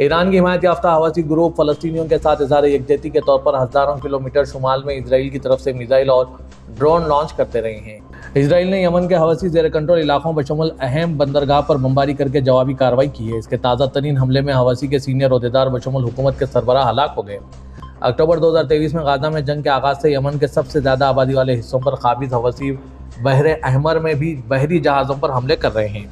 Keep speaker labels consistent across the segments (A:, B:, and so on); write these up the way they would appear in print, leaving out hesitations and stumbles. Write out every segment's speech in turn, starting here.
A: ایران کی حمایت یافتہ حوثی گروپ فلسطینیوں کے ساتھ اظہار یکجہتی کے طور پر ہزاروں کلومیٹر شمال میں اسرائیل کی طرف سے میزائل اور ڈرون لانچ کرتے رہے ہیں۔ اسرائیل نے یمن کے حوثی زیر کنٹرول علاقوں بشمول اہم بندرگاہ پر بمباری کر کے جوابی کارروائی کی ہے۔ اس کے تازہ ترین حملے میں حوثی کے سینئر عہدیدار بشمول حکومت کے سربراہ ہلاک ہو گئے۔ اکتوبر 2023 میں غزہ میں جنگ کے آغاز سے یمن کے سب سے زیادہ آبادی والے حصوں پر قابض حوثی بحر احمر میں بھی بحری جہازوں پر حملے کر رہے ہیں۔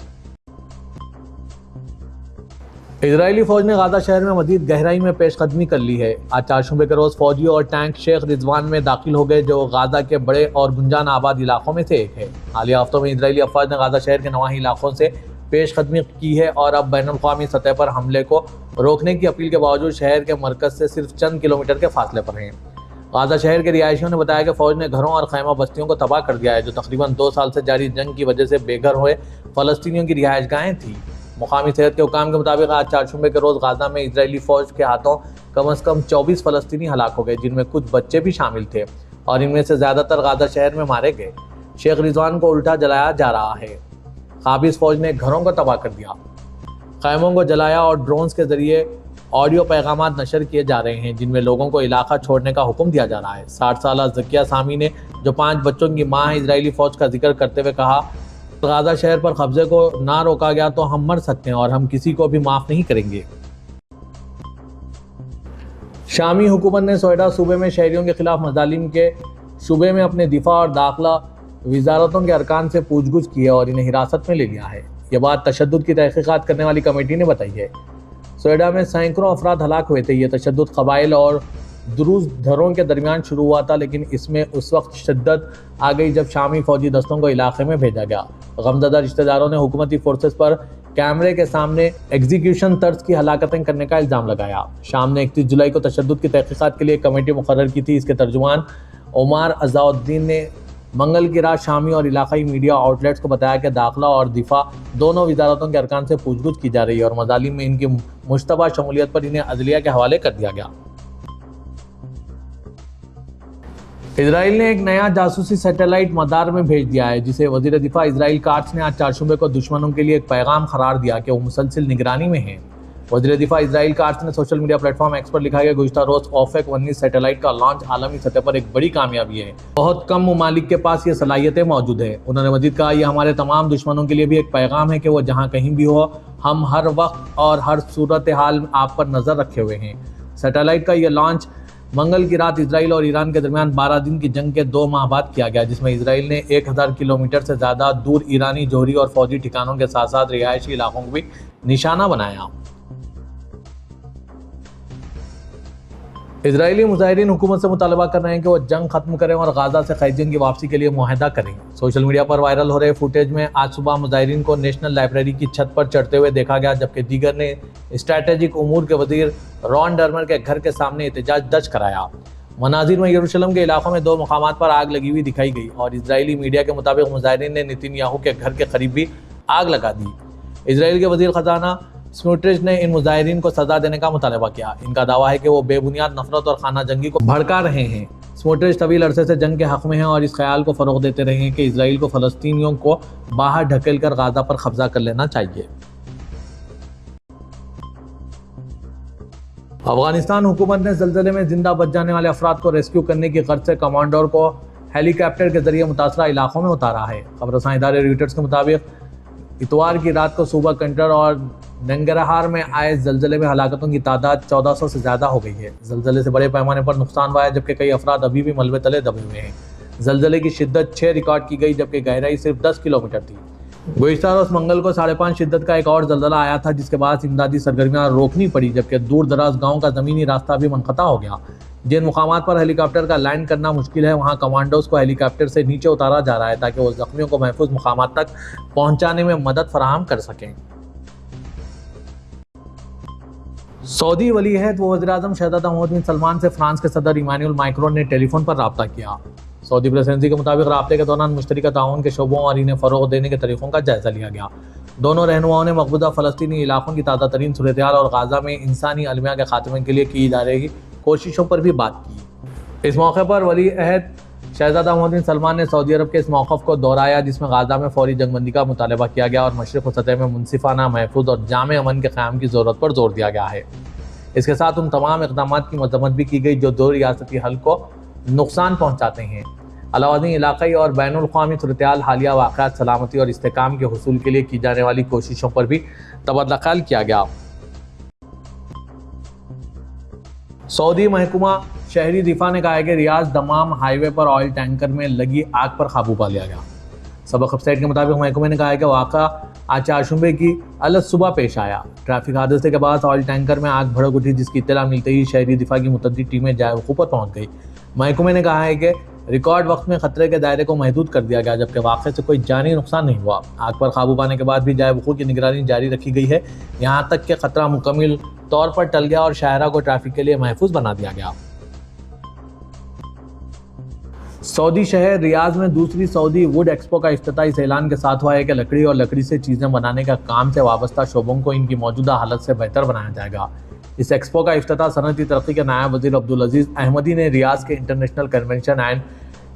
A: اسرائیلی فوج نے غزہ شہر میں مزید گہرائی میں پیش قدمی کر لی ہے۔ آج چہارشنبے کے روز فوجیوں اور ٹینک شیخ رضوان میں داخل ہو گئے، جو غزہ کے بڑے اور گنجان آباد علاقوں میں سے ایک ہے۔ حالیہ ہفتوں میں اسرائیلی افواج نے غزہ شہر کے نواحی علاقوں سے پیش قدمی کی ہے اور اب بین الاقوامی سطح پر حملے کو روکنے کی اپیل کے باوجود شہر کے مرکز سے صرف چند کلومیٹر کے فاصلے پر ہیں۔ غزہ شہر کے رہائشیوں نے بتایا کہ فوج نے گھروں اور خیمہ بستیوں کو تباہ کر دیا ہے، جو تقریباً 2 سال سے جاری جنگ کی وجہ سے بے گھر ہوئے فلسطینیوں کی رہائش گاہیں تھیں۔ مقامی صحت کے حکام کے مطابق آج چہارشنبے کے روز غزہ میں اسرائیلی فوج کے ہاتھوں کم از کم 24 فلسطینی ہلاک ہو گئے، جن میں کچھ بچے بھی شامل تھے، اور ان میں سے زیادہ تر غزہ شہر میں مارے گئے۔ شیخ رضوان کو الٹا جلایا جا رہا ہے۔ قابض فوج نے گھروں کو تباہ کر دیا، خیموں کو جلایا اور ڈرونز کے ذریعے آڈیو پیغامات نشر کیے جا رہے ہیں، جن میں لوگوں کو علاقہ چھوڑنے کا حکم دیا جا رہا ہے۔ 60 سالہ زکیہ سامی نے، جو 5 بچوں کی ماں ہے، اسرائیلی فوج کا ذکر کرتے ہوئے کہا، غزہ شہر پر قبضے کو نہ روکا گیا تو ہم مر سکتے ہیں اور ہم کسی کو بھی معاف نہیں کریں گے۔ شامی حکومت نے سویڈا صوبے میں شہریوں کے خلاف مظالم کے شبے میں اپنے دفاع اور داخلہ وزارتوں کے ارکان سے پوچھ گچھ کی ہے اور انہیں حراست میں لے لیا ہے۔ یہ بات تشدد کی تحقیقات کرنے والی کمیٹی نے بتائی ہے۔ سویڈا میں سینکڑوں افراد ہلاک ہوئے تھے۔ یہ تشدد قبائل اور دروز دھروں کے درمیان شروع ہوا تھا، لیکن اس میں اس وقت شدت آ گئی جب شامی فوجی دستوں کو علاقے میں بھیجا گیا۔ غمزدہ رشتہ داروں نے حکومتی فورسز پر کیمرے کے سامنے ایگزیکیوشن طرز کی ہلاکتیں کرنے کا الزام لگایا۔ شام نے 31 جولائی کو تشدد کی تحقیقات کے لیے ایک کمیٹی مقرر کی تھی۔ اس کے ترجمان عمار عزا الدین نے منگل کی رات شامی اور علاقائی میڈیا آؤٹ لیٹس کو بتایا کہ داخلہ اور دفاع دونوں وزارتوں کے ارکان سے پوچھ گچھ کی جا رہی ہے اور مظالم میں ان کی مشتبہ شمولیت پر انہیں عدلیہ کے حوالے کر دیا گیا۔ اسرائیل نے ایک نیا جاسوسی سیٹلائٹ مدار میں بھیج دیا ہے، جسے وزیر دفاع اسرائیل کاٹس نے آج چہارشنبے کو دشمنوں کے لیے ایک پیغام قرار دیا کہ وہ مسلسل نگرانی میں ہیں۔ وزیر دفاع اسرائیل کاٹس نے social media platform X پر لکھا کہ گزشتہ روز اوفیک 19 سیٹلائٹ کا لانچ عالمی سطح پر ایک بڑی کامیابی ہے۔ بہت کم ممالک کے پاس یہ صلاحیتیں موجود ہیں۔ انہوں نے مزید کہا، یہ ہمارے تمام دشمنوں کے لیے بھی ایک پیغام ہے کہ وہ جہاں کہیں بھی ہو، ہم ہر وقت اور ہر صورتحال میں آپ پر نظر رکھے ہوئے ہیں۔ سیٹلائٹ کا یہ لانچ منگل کی رات اسرائیل اور ایران کے درمیان 12 دن کی جنگ کے 2 ماہ بعد کیا گیا، جس میں اسرائیل نے 1000 کلومیٹر سے زیادہ دور ایرانی جوہری اور فوجی ٹھکانوں کے ساتھ ساتھ رہائشی علاقوں کو بھی نشانہ بنایا۔ اسرائیلی مظاہرین حکومت سے مطالبہ کر رہے ہیں کہ وہ جنگ ختم کریں اور غزہ سے قیدیوں کی واپسی کے لیے معاہدہ کریں۔ سوشل میڈیا پر وائرل ہو رہے فوٹیج میں آج صبح مظاہرین کو نیشنل لائبریری کی چھت پر چڑھتے ہوئے دیکھا گیا، جبکہ دیگر نے اسٹریٹجک امور کے وزیر رون ڈرمر کے گھر کے سامنے احتجاج درج کرایا۔ مناظر میں یروشلم کے علاقوں میں 2 مقامات پر آگ لگی ہوئی دکھائی گئی اور اسرائیلی میڈیا کے مطابق مظاہرین نے نتن یاہو کے گھر کے قریب بھی آگ لگا دی۔ اسرائیل کے وزیر خزانہ سموٹرچ نے ان مظاہرین کو سزا دینے کا مطالبہ کیا۔ ان کا دعویٰ ہے کہ وہ بے بنیاد نفرت اور خانہ جنگی کو بھڑکا رہے ہیں۔ سموٹرچ طویل عرصے سے جنگ کے حق میں ہیں اور اس خیال کو فروغ دیتے رہے ہیں کہ اسرائیل کو فلسطینیوں کو باہر ڈھکیل کر غزہ پر قبضہ کر لینا چاہیے۔ افغانستان حکومت نے زلزلے میں زندہ بچ جانے والے افراد کو ریسکیو کرنے کی غرض سے کمانڈور کو ہیلی کاپٹر کے ذریعے متاثرہ علاقوں میں اتارا ہے۔ خبر رساں ادارے رویٹرز کے مطابق اتوار کی رات کو صوبہ کنٹر اور ننگرہار میں آئے زلزلے میں ہلاکتوں کی تعداد 1400 سے زیادہ ہو گئی ہے۔ زلزلے سے بڑے پیمانے پر نقصان ہوا ہے، جبکہ کئی افراد ابھی بھی ملبے تلے دبے ہوئے ہیں۔ زلزلے کی شدت 6 ریکارڈ کی گئی، جبکہ گہرائی صرف 10 کلومیٹر تھی۔ گزشتہ روز منگل کو 5.5 شدت کا ایک اور زلزلہ آیا تھا، جس کے بعد امدادی سرگرمیاں روکنی پڑی، جبکہ دور دراز گاؤں کا زمینی راستہ بھی منقطع ہو گیا۔ جن مقامات پر ہیلی کاپٹر کا لینڈ کرنا مشکل ہے، وہاں کمانڈوز کو ہیلی کاپٹر سے نیچے اتارا جا رہا ہے تاکہ وہ زخمیوں کو محفوظ مقامات تک پہنچانے میں مدد فراہم کر سکیں۔ سعودی ولی عہد و وزیر اعظم شہزادہ محمد بن سلمان سے فرانس کے صدر ایمانوئل مائکرون نے ٹیلی فون پر رابطہ کیا۔ سعودی پریس ایجنسی کے مطابق رابطے کے دوران مشترکہ تعاون کے شعبوں اور انہیں فروغ دینے کے طریقوں کا جائزہ لیا گیا۔ دونوں رہنماؤں نے مقبوضہ فلسطینی علاقوں کی تازہ ترین صورتحال اور غزہ میں انسانی المیہ کے خاتمے کے لیے کی جا رہی کوششوں پر بھی بات کی۔ اس موقع پر ولی عہد شہزادہ محمد بن سلمان نے سعودی عرب کے اس موقف کو دہرایا جس میں غزہ میں فوری جنگ بندی کا مطالبہ کیا گیا اور مشرق و سطح میں منصفانہ، محفوظ اور جامع امن کے قیام کی ضرورت پر زور دیا گیا ہے۔ اس کے ساتھ ان تمام اقدامات کی مذمت بھی کی گئی جو دو ریاستی حل کو نقصان پہنچاتے ہیں۔ علاوہ ازیں علاقائی اور بین الاقوامی صورتحال، حالیہ واقعات، سلامتی اور استحکام کے حصول کے لیے کی جانے والی کوششوں پر بھی تبادلہ خیال کیا گیا۔ سعودی محکمہ شہری دفاع نے کہا ہے کہ ریاض دمام ہائی وے پر آئل ٹینکر میں لگی آگ پر قابو پا لیا گیا۔ سبق ویب سائٹ کے مطابق محکمے نے کہا ہے کہ واقعہ آج چہارشنبے کی الگ صبح پیش آیا۔ ٹریفک حادثے کے بعد آئل ٹینکر میں آگ بھڑک اٹھی، جس کی اطلاع ملتے ہی شہری دفاع کی متعدد ٹیمیں جائے وقوع پر پہنچ گئی۔ محکمے نے کہا ہے کہ ریکارڈ وقت میں خطرے کے دائرے کو محدود کر دیا گیا، جبکہ واقعے سے کوئی جانی نقصان نہیں ہوا۔ آگ پر قابو پانے کے بعد بھی جائے وقوع کی نگرانی جاری رکھی گئی ہے، یہاں تک کہ خطرہ مکمل طور پر ٹل گیا اور شاہراہ کو ٹریفک کے لیے محفوظ بنا دیا گیا۔ سعودی شہر ریاض میں دوسری سعودی ووڈ ایکسپو کا افتتاح اس اعلان کے ساتھ ہوا ہے کہ لکڑی اور لکڑی سے چیزیں بنانے کا کام سے وابستہ شعبوں کو ان کی موجودہ حالت سے بہتر بنایا جائے گا۔ اس ایکسپو کا افتتاح صنعتی ترقی کے نائب وزیر عبدالعزیز احمدی نے ریاض کے international convention and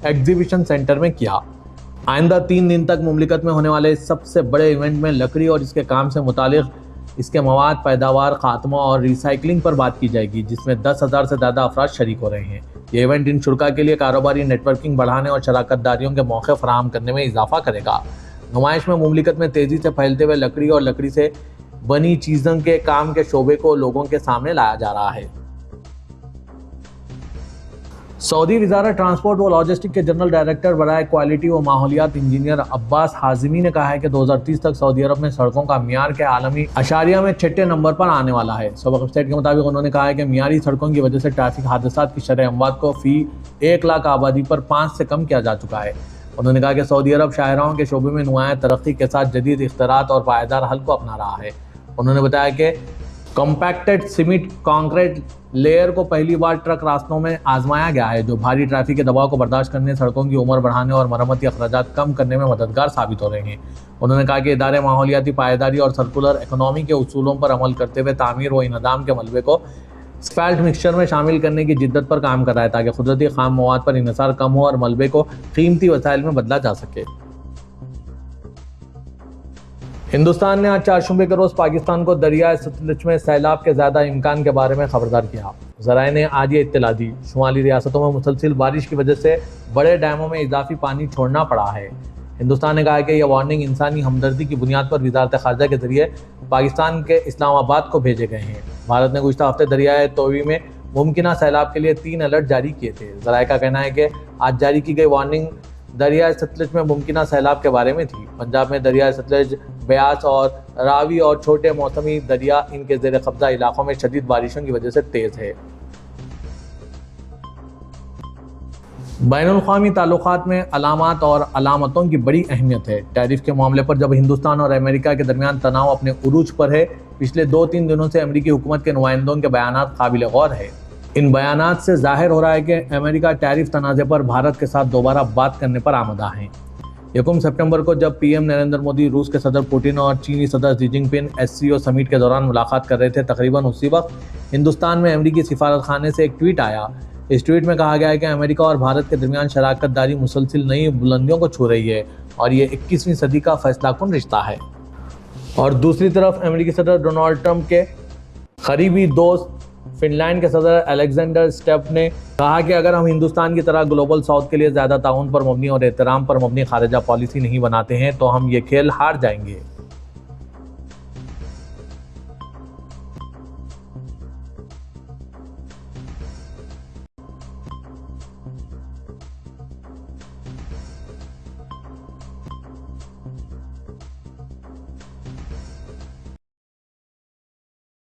A: exhibition centre میں کیا۔ آئندہ 3 دن تک مملکت میں ہونے والے اس سب سے بڑے ایونٹ میں لکڑی اور اس کے کام سے متعلق اس کے مواد، پیداوار، خاتمہ اور ریسائکلنگ پر بات کی جائے گی، جس میں 10,000 سے زیادہ افراد شریک ہو رہے ہیں۔ یہ ایونٹ ان شرکاء کے لیے کاروباری نیٹ ورکنگ بڑھانے اور شراکت داریوں کے موقع فراہم کرنے میں اضافہ کرے گا۔ نمائش میں مملکت میں تیزی سے پھیلتے ہوئے لکڑی اور لکڑی سے بنی چیزوں کے کام کے شعبے کو لوگوں کے سامنے لایا جا رہا ہے۔ سعودی وزارت ٹرانسپورٹ و لاجسٹک کے جنرل ڈائریکٹر برائے کوالٹی و ماحولیات انجینئر عباس حازمی نے کہا ہے کہ 2030 تک سعودی عرب میں سڑکوں کا معیار کے عالمی اشاریہ میں 6 نمبر پر آنے والا ہے۔ سبق ویب سائٹ کے مطابق انہوں نے کہا ہے کہ معیاری سڑکوں کی وجہ سے ٹریفک حادثات کی شرح اموات کو فی 1 لاکھ آبادی پر 5 سے کم کیا جا چکا ہے۔ انہوں نے کہا کہ سعودی عرب شاہراہوں کے شعبے میں نمایاں ترقی کے ساتھ جدید اختراعات اور پائیدار حل کو اپنا رہا ہے۔ انہوں نے بتایا کہ کمپیکٹڈ سیمنٹ کانکریٹ لیئر کو پہلی بار ٹرک راستوں میں آزمایا گیا ہے، جو بھاری ٹریفک کے دباؤ کو برداشت کرنے، سڑکوں کی عمر بڑھانے اور مرمتی اخراجات کم کرنے میں مددگار ثابت ہو رہے ہیں۔ انہوں نے کہا کہ ادارے ماحولیاتی پائیداری اور سرکولر اکنامی کے اصولوں پر عمل کرتے ہوئے تعمیر و انہدام کے ملبے کو اسفالٹ مکسچر میں شامل کرنے کی جدت پر کام کر رہا ہے، تاکہ قدرتی خام مواد پر انحصار کم ہو اور ملبے کو قیمتی وسائل میں بدلا جا سکے۔ ہندوستان نے آج چہارشنبے کے روز پاکستان کو دریائے ستلج میں سیلاب کے زیادہ امکان کے بارے میں خبردار کیا۔ ذرائع نے آج یہ اطلاع دی۔ شمالی ریاستوں میں مسلسل بارش کی وجہ سے بڑے ڈیموں میں اضافی پانی چھوڑنا پڑا ہے۔ ہندوستان نے کہا ہے کہ یہ وارننگ انسانی ہمدردی کی بنیاد پر وزارت خارجہ کے ذریعے پاکستان کے اسلام آباد کو بھیجے گئے ہیں۔ بھارت نے گزشتہ ہفتے دریائے توی میں ممکنہ سیلاب کے لیے 3 الرٹ جاری کیے تھے۔ ذرائع کا کہنا ہے کہ آج جاری کی گئی وارننگ دریائے ستلج میں ممکنہ سیلاب کے بارے میں تھی۔ پنجاب میں دریائے ستلج، بیاس اور راوی اور چھوٹے موسمی دریا ان کے زیر قبضہ علاقوں میں شدید بارشوں کی وجہ سے تیز ہے۔ بین الاقوامی تعلقات میں علامات اور علامتوں کی بڑی اہمیت ہے۔ ٹیرف کے معاملے پر جب ہندوستان اور امریکہ کے درمیان تناؤ اپنے عروج پر ہے، پچھلے 2-3 دنوں سے امریکی حکومت کے نمائندوں کے بیانات قابل غور ہے۔ ان بیانات سے ظاہر ہو رہا ہے کہ امریکہ ٹیرف تنازع پر بھارت کے ساتھ دوبارہ بات کرنے پر آمادہ ہیں۔ 1 سپٹمبر کو جب پی ایم نریندر مودی روس کے صدر پوٹن اور چینی صدر شی جن پنگ SCO سمٹ کے دوران ملاقات کر رہے تھے، تقریباً اسی وقت ہندوستان میں امریکی سفارت خانے سے ایک ٹویٹ آیا۔ اس ٹویٹ میں کہا گیا ہے کہ امریکہ اور بھارت کے درمیان شراکت داری مسلسل نئی بلندیوں کو چھو رہی ہے اور یہ 21ویں صدی کا فیصلہ کن رشتہ ہے۔ اور دوسری طرف امریکی صدر ڈونلڈ ٹرمپ کے قریبی دوست فن لینڈ کے صدر الیگزینڈر اسٹیپ نے کہا کہ اگر ہم ہندوستان کی طرح گلوبل ساؤتھ کے لیے زیادہ تعاون پر مبنی اور احترام پر مبنی خارجہ پالیسی نہیں بناتے ہیں تو ہم یہ کھیل ہار جائیں گے۔